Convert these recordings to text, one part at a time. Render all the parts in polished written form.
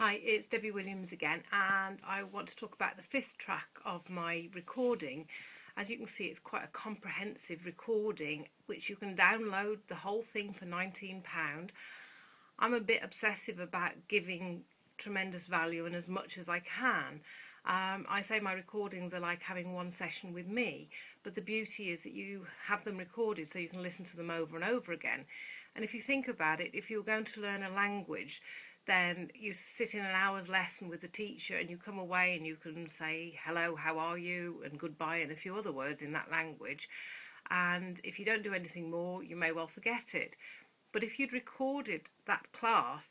Hi, it's Debbie Williams again, and I want to talk about the fifth track of my recording. As you can see, it's quite a comprehensive recording, which you can download the whole thing for £19. I'm a bit obsessive about giving tremendous value and as much as I can. I say my recordings are like having one session with me, but the beauty is that you have them recorded so you can listen to them over and over again. And if you think about it, if you're going to learn a language, then you sit in an hour's lesson with the teacher and you come away and you can say hello, how are you, and goodbye, and a few other words in that language. And if you don't do anything more, you may well forget it. But if you'd recorded that class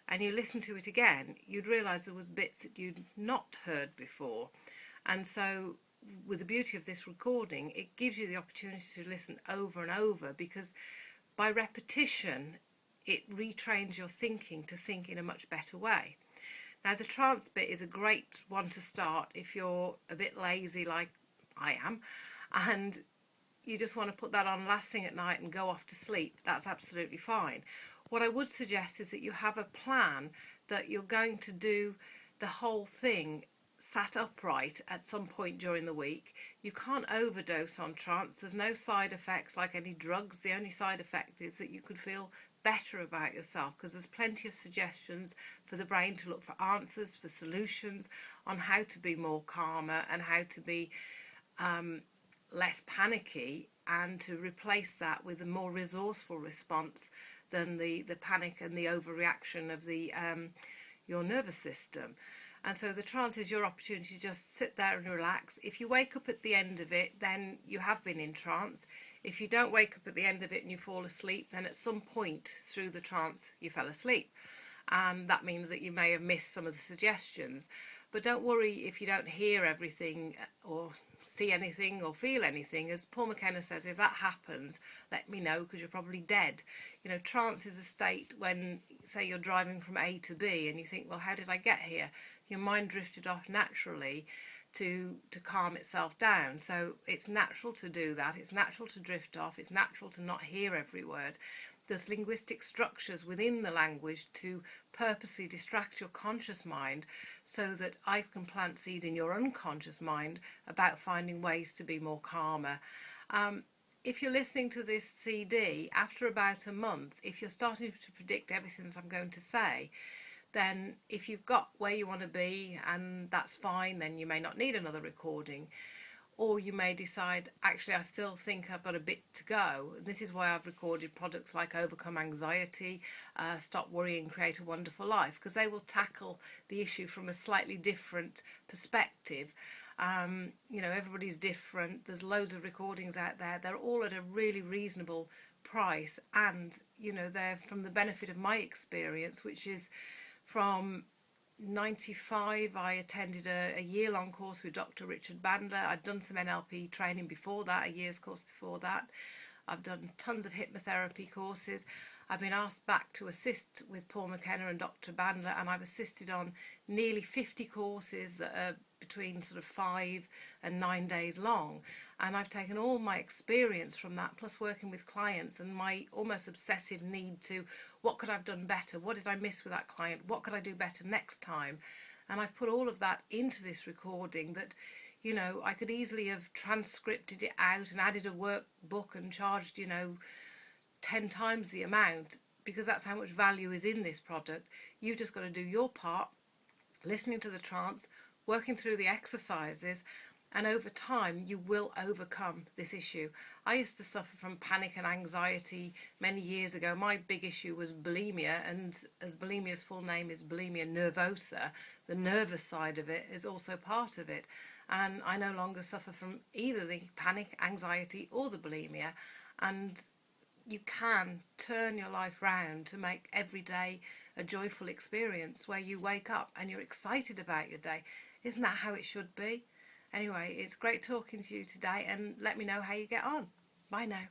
and you listen to it again, you'd realise there was bits that you'd not heard before. And so with the beauty of this recording, it gives you the opportunity to listen over and over, because by repetition it retrains your thinking to think in a much better way. Now, the trance bit is a great one to start if you're a bit lazy like I am and you just want to put that on last thing at night and go off to sleep. That's absolutely fine. What I would suggest is that you have a plan that you're going to do the whole thing sat upright at some point during the week. You can't overdose on trance. There's no side effects like any drugs. The only side effect is that you could feel better about yourself, because there's plenty of suggestions for the brain to look for answers, for solutions on how to be more calmer and how to be less panicky, and to replace that with a more resourceful response than the panic and the overreaction of your nervous system. And so the trance is your opportunity to just sit there and relax. If you wake up at the end of it, then you have been in trance. If you don't wake up at the end of it and you fall asleep, then at some point through the trance you fell asleep. And that means that you may have missed some of the suggestions. But don't worry if you don't hear everything or see anything or feel anything. As Paul McKenna says, if that happens, let me know, because you're probably dead. You know, trance is a state when, say, you're driving from A to B and you think, well, how did I get here? Your mind drifted off naturally to calm itself down. So it's natural to do that. It's natural to drift off. It's natural to not hear every word. There's linguistic structures within the language to purposely distract your conscious mind so that I can plant seeds in your unconscious mind about finding ways to be more calmer. If you're listening to this CD, after about a month, if you're starting to predict everything that I'm going to say, then if you've got where you want to be, and that's fine, then you may not need another recording. Or you may decide, actually, I still think I've got a bit to go. This is why I've recorded products like Overcome Anxiety, Stop Worrying, Create a Wonderful Life, because they will tackle the issue from a slightly different perspective. You know, everybody's different. There's loads of recordings out there. They're all at a really reasonable price, and, you know, they're from the benefit of my experience, which is from 95, I attended a year-long course with Dr. Richard Bandler. I'd done some NLP training before that, a year's course before that. I've done tons of hypnotherapy courses. I've been asked back to assist with Paul McKenna and Dr. Bandler, and I've assisted on nearly 50 courses that are between sort of 5 and 9 days long. And I've taken all my experience from that, plus working with clients, and my almost obsessive need to, what could I have done better? What did I miss with that client? What could I do better next time? And I've put all of that into this recording that, you know, I could easily have transcripted it out and added a workbook and charged, you know, 10 times the amount, because that's how much value is in this product. You've just got to do your part, listening to the trance, working through the exercises, and over time you will overcome this issue. I used to suffer from panic and anxiety many years ago. My big issue was bulimia, and as bulimia's full name is bulimia nervosa, the nervous side of it is also part of it. And I no longer suffer from either the panic, anxiety, or the bulimia. And you can turn your life round to make every day a joyful experience where you wake up and you're excited about your day. Isn't that how it should be? Anyway, it's great talking to you today, and let me know how you get on. Bye now.